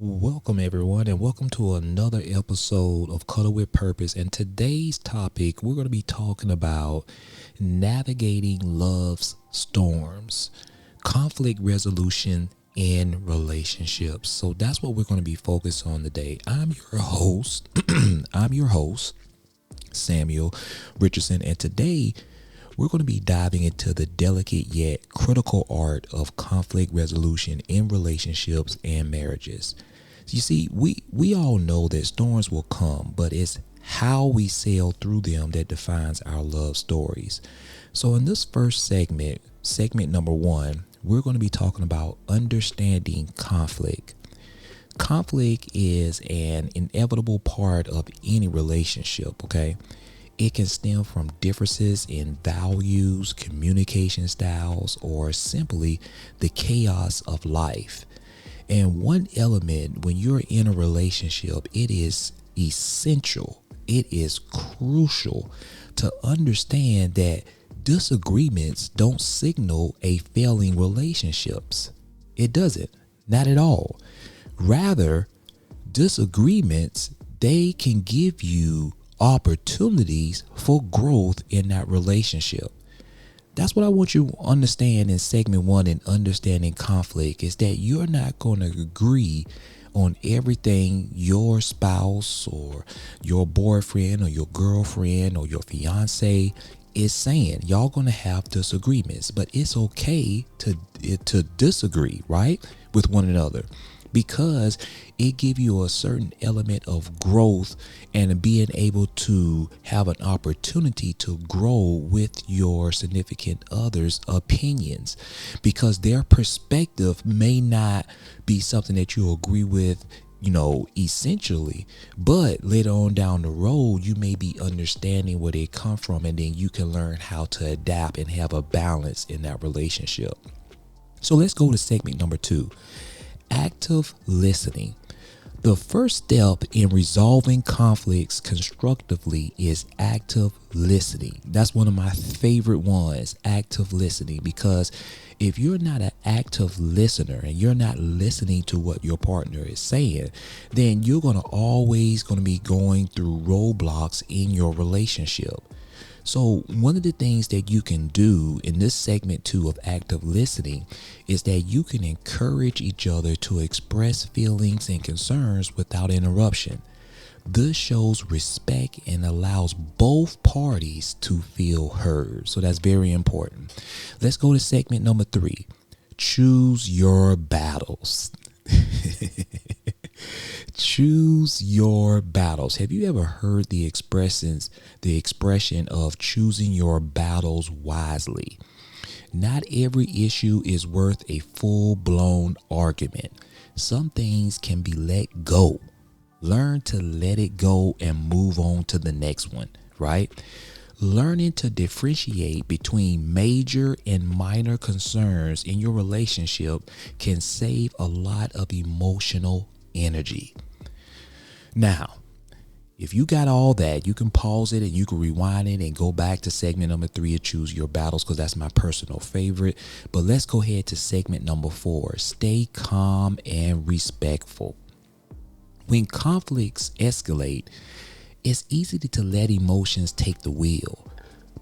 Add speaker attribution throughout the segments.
Speaker 1: Welcome, everyone, and welcome to another episode of Color with Purpose. And today's topic, we're going to be talking about navigating love's storms, conflict resolution in relationships. So that's what we're going to be focused on today. I'm your host. I'm your host, Samuel Richardson, and today we're going to be diving into the delicate yet critical art of conflict resolution in relationships and marriages. You see, we all know that storms will come, but it's how we sail through them that defines our love stories. So in this first segment number one, we're going to be talking about understanding conflict. Conflict is an inevitable part of any relationship, okay? It can stem from differences in values, communication styles, or simply the chaos of life. And one element when you're in a relationship, it is essential, it is crucial to understand that disagreements don't signal a failing relationships. It doesn't, not at all. Rather, disagreements, they can give you opportunities for growth in that relationship. That's what I want you to understand in segment one in understanding conflict is that you're not going to agree on everything your spouse or your boyfriend or your girlfriend or your fiance is saying. Y'all going to have disagreements, but it's okay to disagree, right, with one another, because it gives you a certain element of growth and being able to have an opportunity to grow with your significant other's opinions, because their perspective may not be something that you agree with, essentially, but later on down the road, you may be understanding where they come from, and then you can learn how to adapt and have a balance in that relationship. So let's go to segment number two. Active listening. The first step in resolving conflicts constructively is active listening. That's one of my favorite ones, active listening, because if you're not an active listener and you're not listening to what your partner is saying, then you're always going to be going through roadblocks in your relationship. So one of the things that you can do in this segment two of active listening is that you can encourage each other to express feelings and concerns without interruption. This shows respect and allows both parties to feel heard. So that's very important. Let's go to segment number three. Choose your battles. Choose your battles. Have you ever heard the expression of choosing your battles wisely? Not every issue is worth a full-blown argument. Some things can be let go. Learn to let it go and move on to the next one, right? Learning to differentiate between major and minor concerns in your relationship can save a lot of emotional energy. Now, if you got all that, you can pause it and you can rewind it and go back to segment number three and choose your battles, because that's my personal favorite. But let's go ahead to segment number four. Stay calm and respectful. When conflicts escalate, it's easy to let emotions take the wheel,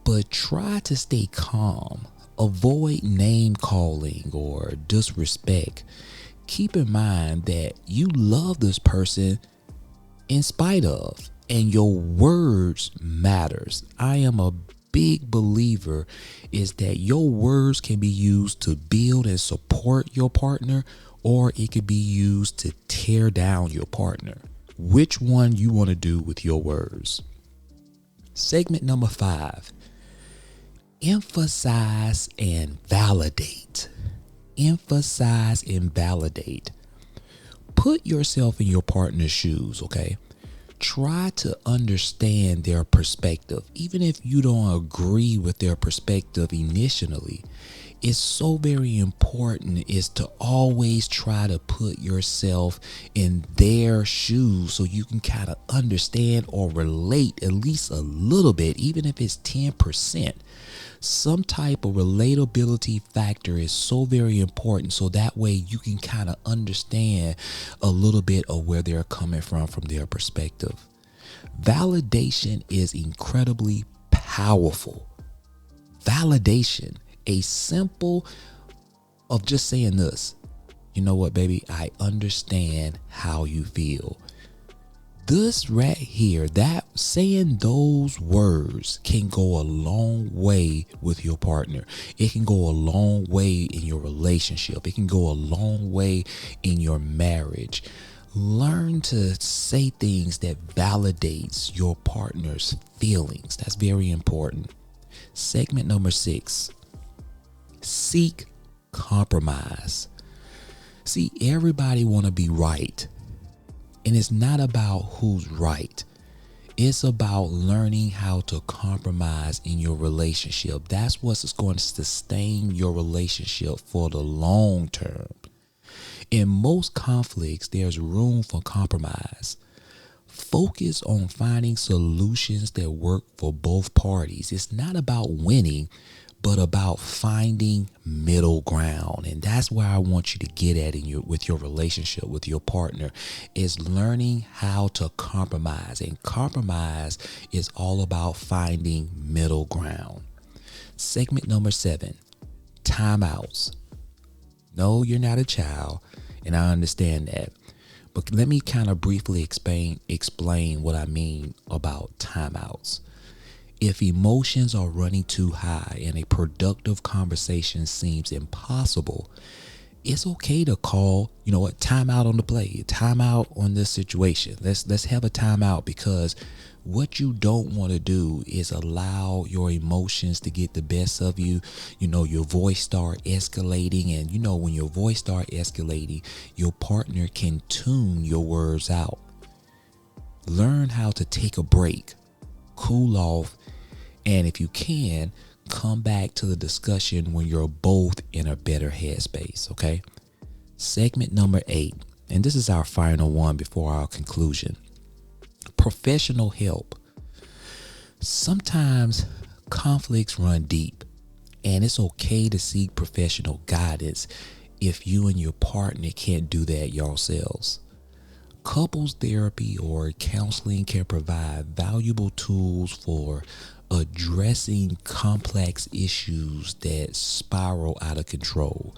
Speaker 1: but try to stay calm. Avoid name calling or disrespect. Keep in mind that you love this person in spite of, and your words matters. I am a big believer is that your words can be used to build and support your partner, or it could be used to tear down your partner. Which one you want to do with your words? Segment number five. Emphasize and validate. Emphasize and validate. Put yourself in your partner's shoes, okay? Try to understand their perspective. Even if you don't agree with their perspective initially, It's so very important is to always try to put yourself in their shoes so you can kind of understand or relate at least a little bit, even if it's 10%. Some type of relatability factor is so very important, so that way you can kind of understand a little bit of where they're coming from their perspective. Validation is incredibly powerful. Validation, a simple of just saying this, you know what, baby, I understand how you feel. This right here, that saying those words can go a long way with your partner. It can go a long way in your relationship. It can go a long way in your marriage. Learn to say things that validates your partner's feelings. That's very important. Segment number 6, seek compromise. See, everybody want to be right. And it's not about who's right. It's about learning how to compromise in your relationship. That's what's going to sustain your relationship for the long term. In most conflicts, there's room for compromise. Focus on finding solutions that work for both parties. It's not about winning, but about finding middle ground. And that's where I want you to get at with your relationship with your partner, is learning how to compromise. And compromise is all about finding middle ground. Segment number 7, timeouts. No, you're not a child, and I understand that. But let me kind of briefly explain what I mean about timeouts. If emotions are running too high and a productive conversation seems impossible, it's okay to call, you know what, timeout on the play, timeout on this situation. Let's have a timeout, because what you don't want to do is allow your emotions to get the best of you. You know, your voice start escalating, and you know, when your voice start escalating, your partner can tune your words out. Learn how to take a break, cool off, and if you can, come back to the discussion when you're both in a better headspace, okay? Segment number 8, and this is our final one before our conclusion. Professional help. Sometimes conflicts run deep, and it's okay to seek professional guidance if you and your partner can't do that yourselves. Couples therapy or counseling can provide valuable tools for addressing complex issues that spiral out of control.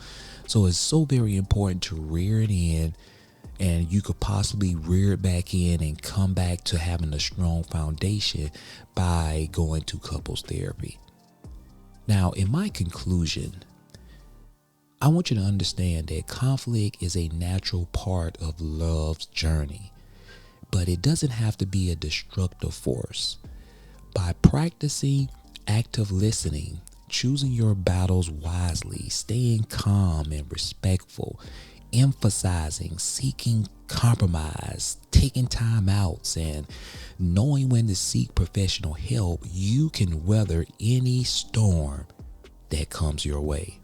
Speaker 1: So it's so very important to rear it in, and you could possibly rear it back in and come back to having a strong foundation by going to couples therapy. Now, in my conclusion, I want you to understand that conflict is a natural part of love's journey, but it doesn't have to be a destructive force. By practicing active listening, choosing your battles wisely, staying calm and respectful, emphasizing, seeking compromise, taking time outs, and knowing when to seek professional help, you can weather any storm that comes your way.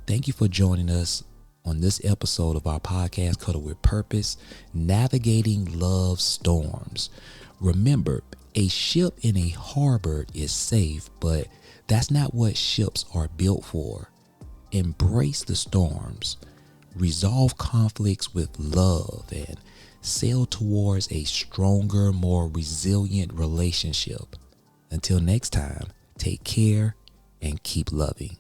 Speaker 1: Thank you for joining us on this episode of our podcast, Cuddle with Purpose, Navigating Love Storms. Remember, a ship in a harbor is safe, but that's not what ships are built for. Embrace the storms, resolve conflicts with love, and sail towards a stronger, more resilient relationship. Until next time, take care and keep loving.